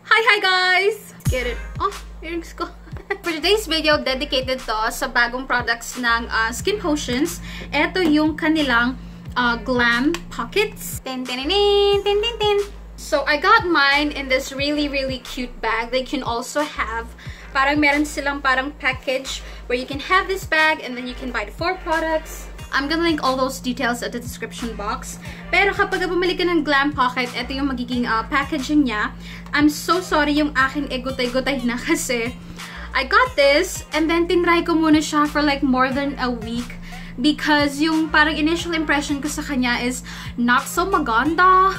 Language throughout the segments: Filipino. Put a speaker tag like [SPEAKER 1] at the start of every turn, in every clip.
[SPEAKER 1] Hi guys! Let's get it. Oh, earrings ko. For today's video, dedicated to sa bagong products ng Skinpotions. Ito yung kanilang Glampockets. So, I got mine in this really cute bag. They can also have, parang meron silang parang package where you can have this bag and then you can buy the 4 products. I'm gonna link all those details at the description box. Pero kapag bumili ka ng Glampocket, ito yung magiging packaging niya. I'm so sorry yung aking egotay-gotay na kasi I got this and then tinry ko muna siya for like more than a week because yung parang initial impression ko sa kanya is not so maganda.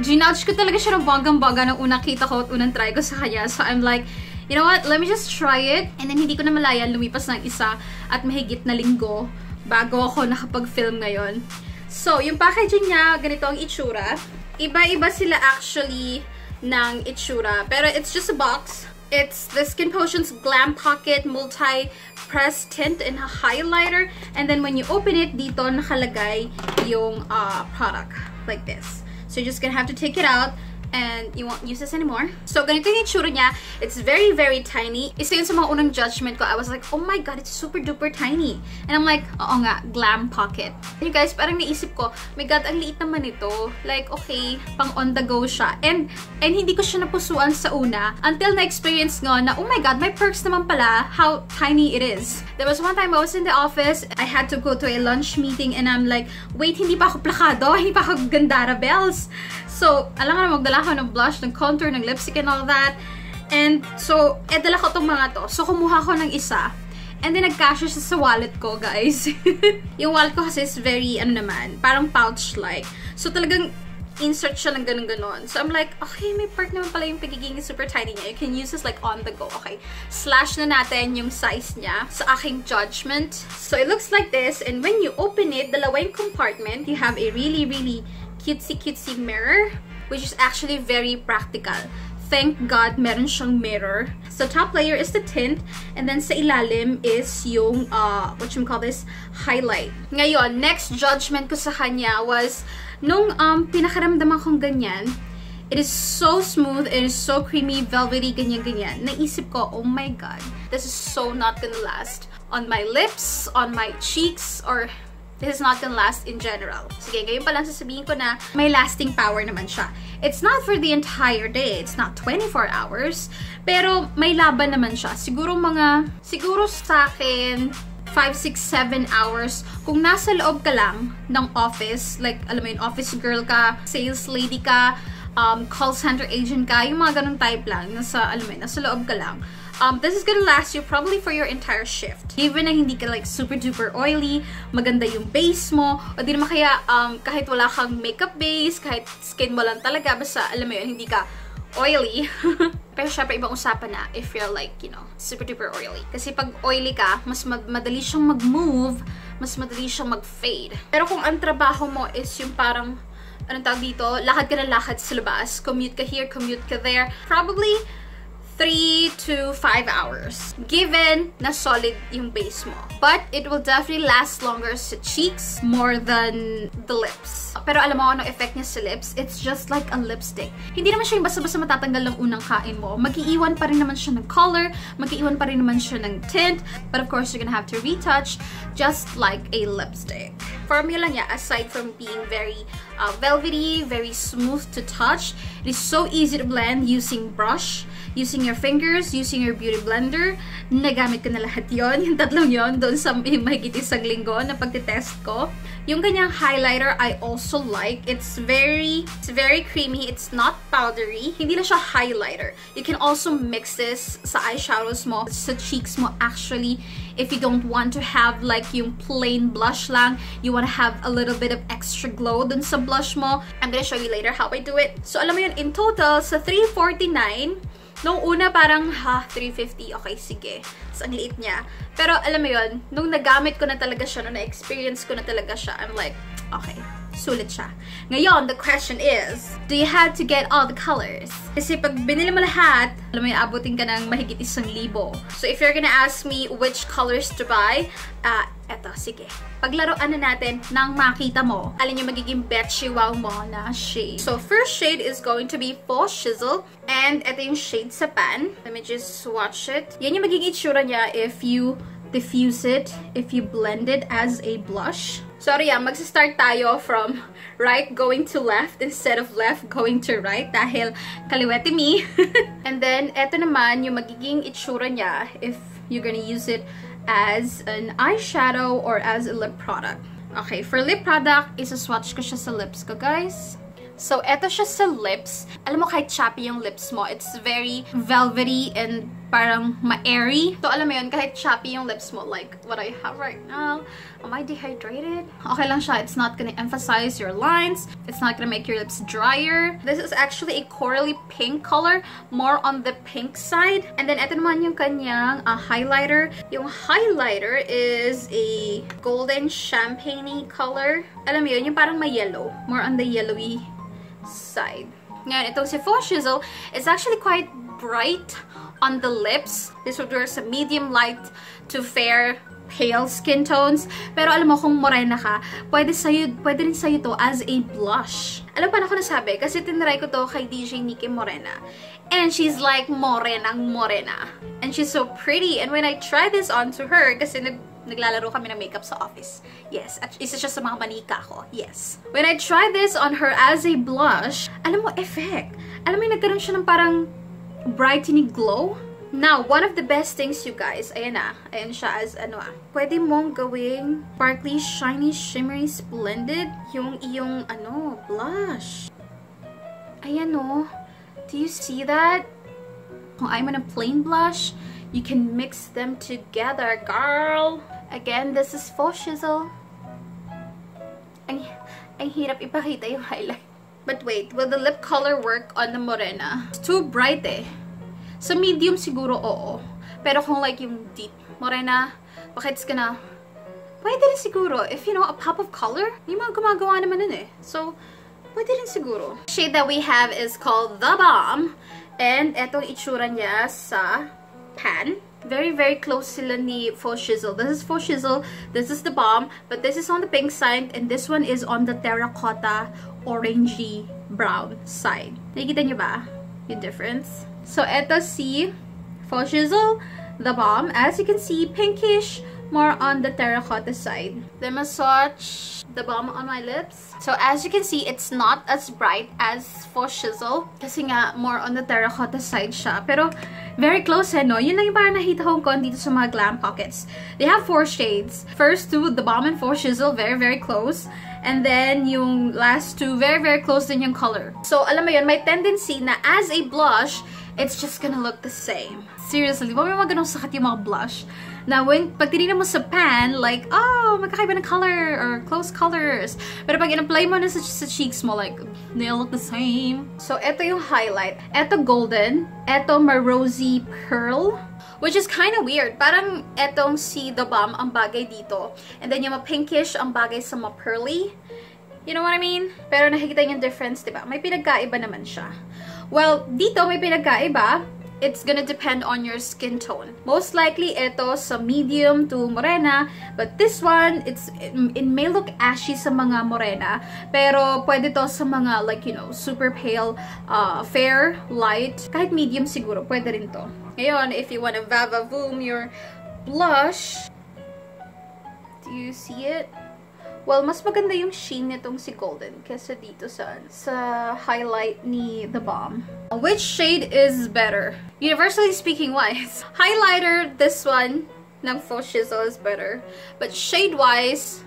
[SPEAKER 1] Ginouch ko talaga siya ng bonggang-bongga nung unang kita ko at unang try ko sa kanya. So I'm like, you know what? Let me just try it. And then hindi ko na malaya, lumipas ng isa at mahigit na linggo bago ako nakapag-film ngayon. So, yung packaging niya, ganito ang itsura. Iba-iba sila actually ng itsura. Pero it's just a box. It's the Skinpotions Glampocket Multi-Press Tint and Highlighter. And then when you open it, dito nakalagay yung product. Like this. So, you're just gonna have to take it out. And you won't use this anymore. So, ganito yung itsura niya. It's very tiny. Isa yun sa mga unang judgment ko. I was like, oh my god, it's super duper tiny. And I'm like, oo nga, Glampocket. You guys, parang naisip ko, my god, ang liit naman ito. Like, okay, pang on the go siya. And hindi ko siya napusuan sa una until na-experience nga na, oh my god, may perks naman pala how tiny it is. There was one time I was in the office, I had to go to a lunch meeting and I'm like, wait, hindi pa ako plakado, hindi pa ako gandara bells. So, alam nga na magdala ako ng blush, ng contour, ng lipstick and all that. And so, dala ko itong mga to. So, kumuha ko ng isa. And then, nag-cash siya sa wallet ko, guys. Yung wallet ko kasi is very, parang pouch-like. So, talagang insert siya ng ganun-ganon. So, I'm like, okay, may part naman pala yung pagiging super tiny niya. You can use this like on the go. Okay, slash na natin yung size niya sa aking judgment. So, it looks like this. And when you open it, dalawa yung compartment. You have a really cutesy mirror, which is actually very practical. Thank God meron siyang mirror. So top layer is the tint, and then sa ilalim is yung what you call this, highlight. Ngayon, next judgment ko sa kanya was nung pinakaramdaman kong ganyan. It is so smooth, it is so creamy, velvety, ganyan. Naisip ko, oh my god, this is so not gonna last on my lips, on my cheeks, or this is not gonna last in general. Sige, ngayon pa lang sasabihin ko na may lasting power naman siya. It's not for the entire day. It's not 24 hours. Pero may laban naman siya. Siguro sa akin, 5, 6, 7 hours. Kung nasa loob ka lang ng office, like, alam mo yun, office girl ka, sales lady ka, call center agent ka, yung mga ganun type lang, nasa loob ka lang. This is gonna last you probably for your entire shift. Even na hindi ka like super duper oily, maganda yung base mo, o di naman kaya kahit wala kang makeup base, kahit skin mo lang talaga, basta alam mo yun, hindi ka oily. Pero syempre ibang usapan na if you're like, you know, super duper oily. Kasi pag oily ka, mas madali siyang mag-move, mas madali siyang mag-fade. Pero kung ang trabaho mo is yung parang, anong tawag dito, lakad ka na lakad sa labas, commute ka here, commute ka there, probably 3 to 5 hours, given na solid yung base mo. But it will definitely last longer sa cheeks more than the lips. Pero alam mo ano effect niya sa lips? It's just like a lipstick. Hindi naman siya yung basta-basta matatanggal lang unang kain mo. Mag-iiwan pa rin naman siya ng color, mag-iiwan pa rin naman siya ng tint, but of course, you're gonna have to retouch just like a lipstick. Formula niya, aside from being very velvety, very smooth to touch, it is so easy to blend using brush, using your fingers, using your beauty blender. Nagamit ko na lahat yon, yung tatlong yon, doon sa mahigit isang linggo na pagtitest ko. Yung kanyang highlighter, I also like. It's very creamy. It's not powdery. Hindi na siya highlighter. You can also mix this sa eyeshadows mo, sa cheeks mo actually. If you don't want to have like yung plain blush lang, you want to have a little bit of extra glow dun sa blush mo. I'm gonna show you later how I do it. So alam mo yun, in total, sa $349, nung una parang, 350, okay, sige. So, ang liit niya. Pero, alam mo yun, nung nagamit ko na talaga siya, nung na-experience ko na talaga siya, I'm like, okay, sulit siya. Ngayon, the question is, do you have to get all the colors? Kasi pag binili mo lahat, alam mo yun, abutin ka ng mahigit 1,000. So, if you're gonna ask me which colors to buy, Eto, sige. Paglaruan na natin nang makita mo alin yung magiging betchy wow mo na shade. So, first shade is going to be Faux Shizzle. And eto yung shade sa pan. Let me just swatch it. Yan yung magiging itsura niya if you diffuse it, if you blend it as a blush. Sorry magsa-start tayo from right going to left instead of left going to right dahil kaliwete me. And then, eto naman yung magiging itsura niya if you're gonna use it as an eyeshadow or as a lip product. Okay, for lip product, isa-swatch ko siya sa lips ko, guys. So, eto siya sa lips. Alam mo, kahit chappy yung lips mo, it's very velvety and parang ma-airy. So, alam mo yun, kahit chappy yung lips mo, like what I have right now. Am I dehydrated? Okay lang siya. It's not gonna emphasize your lines. It's not gonna make your lips drier. This is actually a corally pink color, more on the pink side. And then, eto naman yung kanyang highlighter. Yung highlighter is a golden champagne-y color. Alam mo yun, yung parang may yellow. More on the yellowy side. Ngayon, itong si Faux Shizzle is actually quite bright on the lips. This would work sa medium light to fair pale skin tones. Pero alam mo, kung morena ka, pwede rin sa'yo to as a blush. Alam pa na ako nasabi, kasi tinry ko to kay DJ Nikki Morena. And she's like morenang morena. And she's so pretty. And when I tried this on to her, kasi naglalaro kami ng makeup sa office. Yes, at isa siya sa mga manika ko. Yes. When I tried this on her as a blush, alam mo, effect. Alam mo, nagkaroon siya ng parang brightening glow. Now, one of the best things, you guys, ayan na. Ayan siya as, pwede mong gawing sparkly, shiny, shimmery, splendid yung iyong, blush. Ayan o. Do you see that? Kung I'm on a plain blush, you can mix them together, girl. Again, this is Faux Shizzle. Ang hirap ipakita yung highlight. But wait, will the lip color work on the morena? It's too bright eh. Sa medium siguro, oo. Pero kung like yung deep morena, baka it's gonna... Pwede rin siguro. If you know, a pop of color, yung mga gumagawa naman nun eh. So, pwede rin siguro. The shade that we have is called The Bomb. And etong itsura niya sa pan. Very, very close sila ni Faux Shizzle. This is Faux Shizzle. This is The Bomb. But this is on the pink side. And this one is on the terracotta, orangey, brown side. Nakikita niyo ba yung difference? So, eto si Faux Shizzle, The Bomb. As you can see, pinkish, more on the terracotta side. Then, swatch The Bomb on my lips. So, as you can see, it's not as bright as Faux Shizzle. Kasi nga, more on the terracotta side siya. Pero, very close no? Yun lang yung parang nakita kong kon dito sa mga Glampockets. They have 4 shades. First two, The Bomb and Faux Shizzle, very, very close. And then, yung last two, very, very close din yung color. So, alam mo yun, may tendency na as a blush, it's just gonna look the same. Seriously, ba may mga ganong sakat yung mga blush? Na pag tinignan mo sa pan, like, oh, magkakaiba ng color or close colors. Pero pag in-apply mo na sa cheeks mo, like, they all look the same. So, eto yung highlight. Eto golden. Eto rosy pearl. Which is kind of weird. Parang etong si The Bomb ang bagay dito. And then yung pinkish ang bagay sa pearly. You know what I mean? Pero nakikita yung difference, diba? May pinagkaiba naman siya. Well, dito may pinagkaiba. It's gonna depend on your skin tone. Most likely, ito sa medium to morena. But this one, it may look ashy sa mga morena. Pero pwede to sa mga, like, you know, super pale, fair, light. Kahit medium siguro, pwede rin to. Ngayon, if you wanna vavavoom your blush, do you see it? Well, mas maganda yung sheen nitong si Golden kesa dito sa highlight ni The Bomb. Which shade is better? Universally speaking wise, highlighter, this one, ng Faux Shizzle is better. But shade-wise,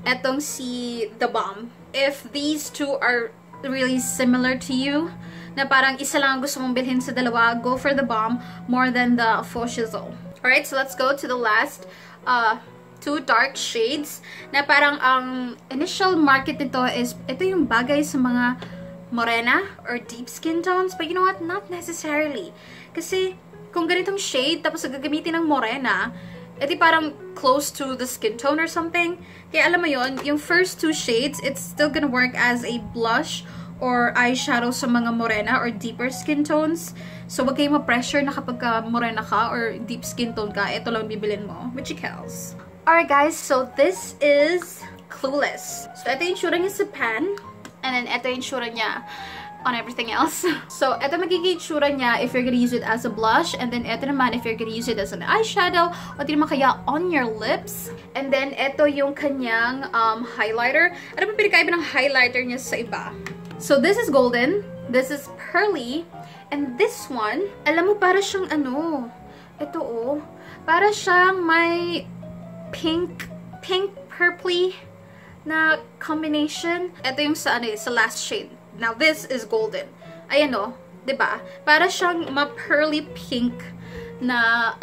[SPEAKER 1] etong si The Bomb. If these two are really similar to you, na parang isa lang ang gusto mong bilhin sa dalawa, go for The Bomb more than the Faux Shizzle. Alright, so let's go to the last, two dark shades na parang ang initial market nito is ito yung bagay sa mga morena or deep skin tones, but you know what, not necessarily kasi kung ganitong shade tapos gagamitin ng morena, ito parang close to the skin tone or something, kaya alam mo yon, yung first two shades it's still gonna work as a blush or eyeshadow sa mga morena or deeper skin tones. So wag kayong ma-pressure na kapag morena ka or deep skin tone ka, ito lang bibilin mo, which counts. Alright guys, so this is Clueless. So ito yung tsura niya sa pan. And then ito yung tsura niya on everything else. So ito magiging tsura niya if you're gonna use it as a blush. And then ito naman if you're gonna use it as an eyeshadow. O di naman kaya on your lips. And then ito yung kanyang highlighter. Ano ba pinakaiba ng highlighter niya sa iba? So this is golden. This is pearly. And this one, alam mo para siyang ano. Ito oh. Para siyang may pink purpley na combination. Ito yung sa ano, sa last shade. Now this is golden. Ayan o, 'di ba? Para siyang ma-pearly pink na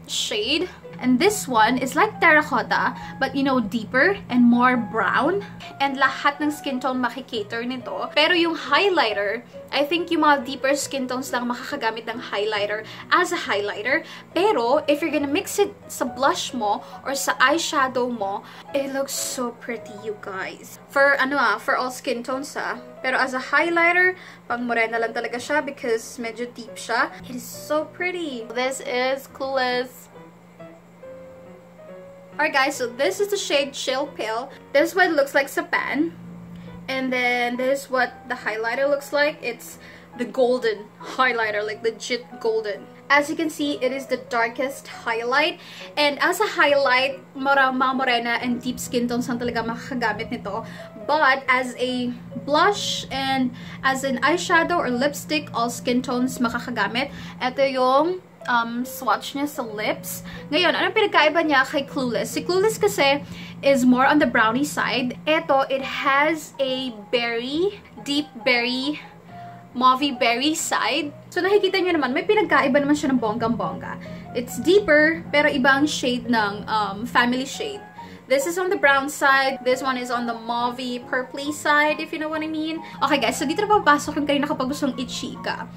[SPEAKER 1] shade. And this one is like terracotta, but you know, deeper and more brown. And lahat ng skin tone makikater nito. Pero yung highlighter, I think yung mga deeper skin tones lang makakagamit ng highlighter as a highlighter. Pero, if you're gonna mix it sa blush mo or sa eyeshadow mo, it looks so pretty, you guys. For, for all skin tones, Pero as a highlighter, pang morena lang talaga siya because medyo deep siya. It is so pretty. This is Clueless. Alright guys, so this is the shade Chill Pale. This is what it looks like sa pan. And then this is what the highlighter looks like. It's the golden highlighter, like legit golden. As you can see, it is the darkest highlight. And as a highlight, mga morena and deep skin tones ang talaga makakagamit nito. But as a blush and as an eyeshadow or lipstick, all skin tones makakagamit. Ito yung swatch niya sa lips. Ngayon, anong pinagkaiba niya kay Clueless? Si Clueless kasi is more on the brownie side. Ito, it has a berry, deep berry, mauvey berry side. So, nakikita niyo naman, may pinagkaiba naman siya ng bonggang-bongga. It's deeper, pero ibang shade ng family shade. This is on the brown side. This one is on the mauvey purpley side, if you know what I mean. Okay guys, so dito na papasok yung kanina kapag gustong i-chika.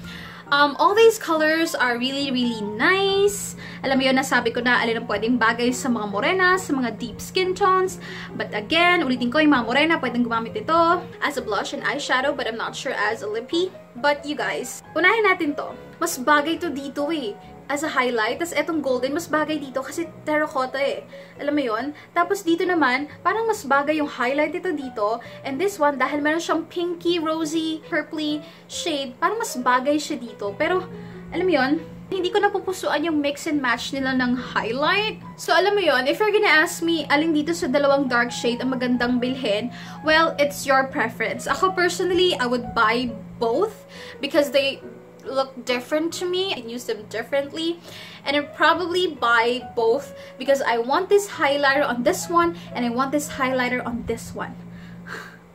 [SPEAKER 1] All these colors are really, really nice. Alam mo yun, nasabi ko na alin ang pwedeng bagay sa mga morena, sa mga deep skin tones. But again, ulitin ko, yung mga morena, pwedeng gumamit ito as a blush and eyeshadow, but I'm not sure as a lippy. But you guys, unahin natin to. Mas bagay to dito eh. As a highlight, tas etong golden, mas bagay dito kasi terracotta eh. Alam mo yun? Tapos dito naman, parang mas bagay yung highlight ito dito. And this one, dahil meron siyang pinky, rosy, purpley shade, parang mas bagay siya dito. Pero, alam mo yun? Hindi ko napupusuan yung mix and match nila ng highlight. So, alam mo yun, if you're gonna ask me, alin dito sa dalawang dark shade ang magandang bilhin, well, it's your preference. Ako personally, I would buy both because they look different to me and use them differently, and I'd probably buy both because I want this highlighter on this one and I want this highlighter on this one.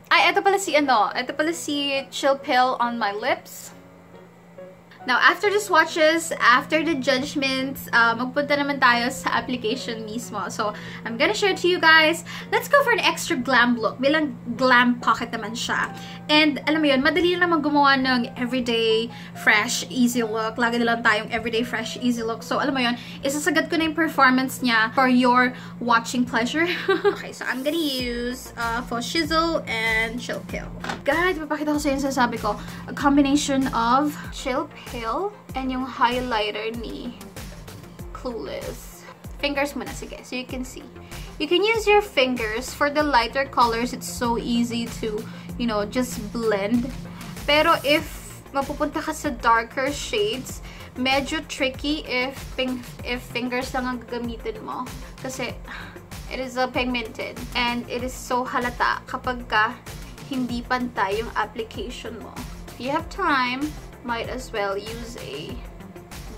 [SPEAKER 1] Ay, ito pala si Chill Pale on my lips. Now, after the swatches, after the judgments, magpunta naman tayo sa application mismo. So, I'm gonna share it to you guys. Let's go for an extra glam look. Bilang Glampocket naman siya. And, alam mo yun, madali na naman gumawa ng everyday, fresh, easy look. Lagi na lang tayong everyday, fresh, easy look. So, alam mo yun, isasagad ko na yung performance niya for your watching pleasure. Okay, so I'm gonna use for Shizzle and Chill Pale. Guys, papakita ko sa yun sasabi ko. A combination of Chill Pale and yung highlighter ni Clueless. Fingers muna, sige, so you can see. You can use your fingers. For the lighter colors, it's so easy to, you know, just blend. Pero if mapupunta ka sa darker shades, medyo tricky if fingers lang ang gagamitin mo. Kasi it is pigmented and it is so halata kapag ka hindi pantay yung application mo. If you have time, might as well use a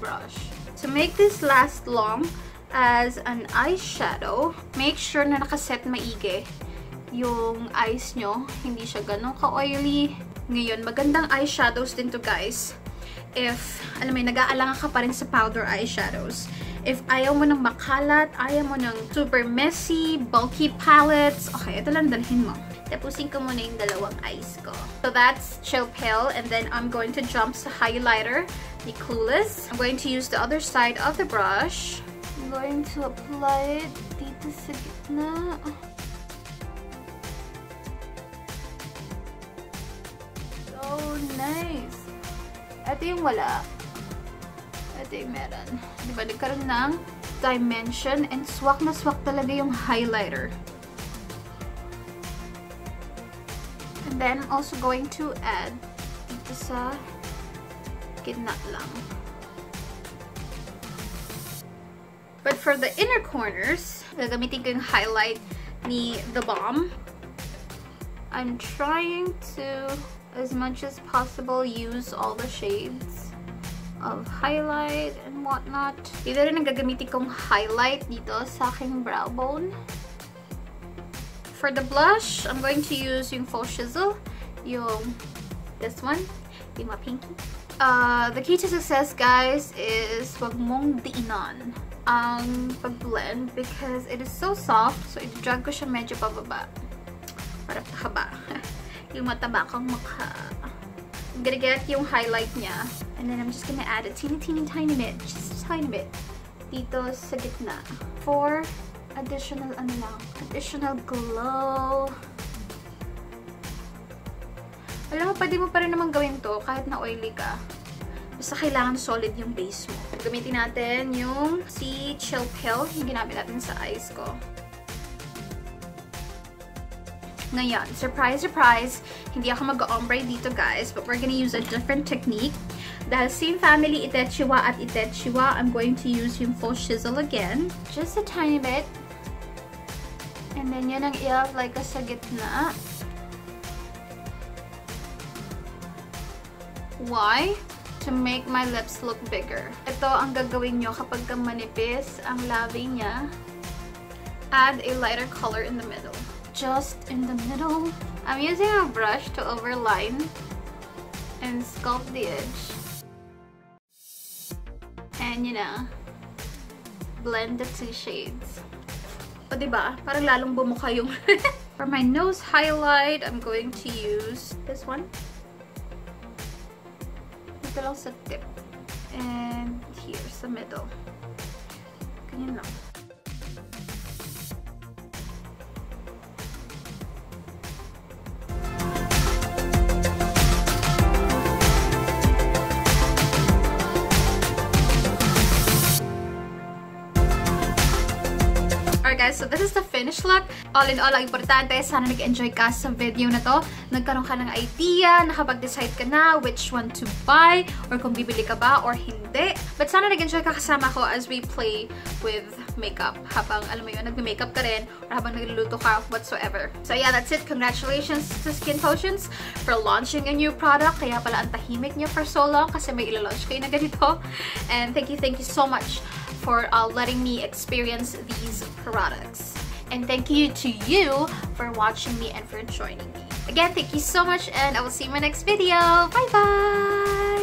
[SPEAKER 1] brush. To make this last long as an eyeshadow, make sure na nakaset maigi yung eyes nyo. Hindi siya ganun ka-oily. Ngayon, magandang eyeshadows din to guys. If, alam mo, nag-aalangan ka pa rin sa powder eyeshadows. If ayaw mo ng makalat, ayaw mo ng super messy, bulky palettes, okay, ito lang dalhin mo. Tapusin ko muna yung dalawang eyes ko. So that's Chill Pale, and then I'm going to jump sa highlighter ni Clueless. I'm going to use the other side of the brush. I'm going to apply it dito sa gitna. So nice! Ito yung wala. Ito yung meron. Diba, nagkaroon ng dimension, and swak na swak talaga yung highlighter. And then, I'm also going to add dito sa gitna lang. But for the inner corners, gagamitin ko yung highlight ni The Balm. I'm trying to, as much as possible, use all the shades of highlight and whatnot. Dito rin ang gagamitin kong highlight dito sa aking brow bone. For the blush, I'm going to use yung Faux Shizzle, yung this one, yung mga pinky. The key to success, guys, is wag mong diinan ang pag-blend because it is so soft. So, i-drag ko siya medyo pababa. Para haba. Yung mataba kang mukha. I'm gonna get yung highlight niya. And then I'm just gonna add a teeny tiny bit. Just a tiny bit. Dito sa gitna. For additional, additional glow. Alam mo, pwede mo pa rin naman gawin to kahit na oily ka. Basta kailangan solid yung base mo. Gamitin natin yung si Chill Pill, yung ginamit natin sa eyes ko. Ngayon, surprise, surprise, hindi ako mag-ombre dito, guys, but we're gonna use a different technique. Dahil same family, Itetchiwa at Itetchiwa, I'm going to use yung Faux Shizzle again. Just a tiny bit. And then yun ang i-apply ko sa gitna. Why? To make my lips look bigger. Ito ang gagawin nyo kapag manipis ang labi niya. Add a lighter color in the middle. Just in the middle. I'm using a brush to overline and sculpt the edge. And you know, blend the two shades. O diba? Parang lalong bumukha yung... For my nose highlight, I'm going to use this one. Ito lang sa tip. And here sa middle. Ganyan lang. Guys, so this is the finished look. All in all, ang importante, sana nag-enjoy ka sa video na to. Nagkaroon ka ng idea, nakapag-decide ka na which one to buy, or kung bibili ka ba or hindi. But sana nag-enjoy ka kasama ko as we play with makeup. Habang, alam mo yun, nag-makeup ka rin, or habang nagluluto ka, whatsoever. So yeah, that's it. Congratulations to Skinpotions for launching a new product. Kaya pala ang tahimik niyo for so long kasi may ilo-launch kayo na ganito. And thank you so much for letting me experience these products. And thank you to you for watching me and for joining me. Again, thank you so much and I will see you in my next video. Bye bye!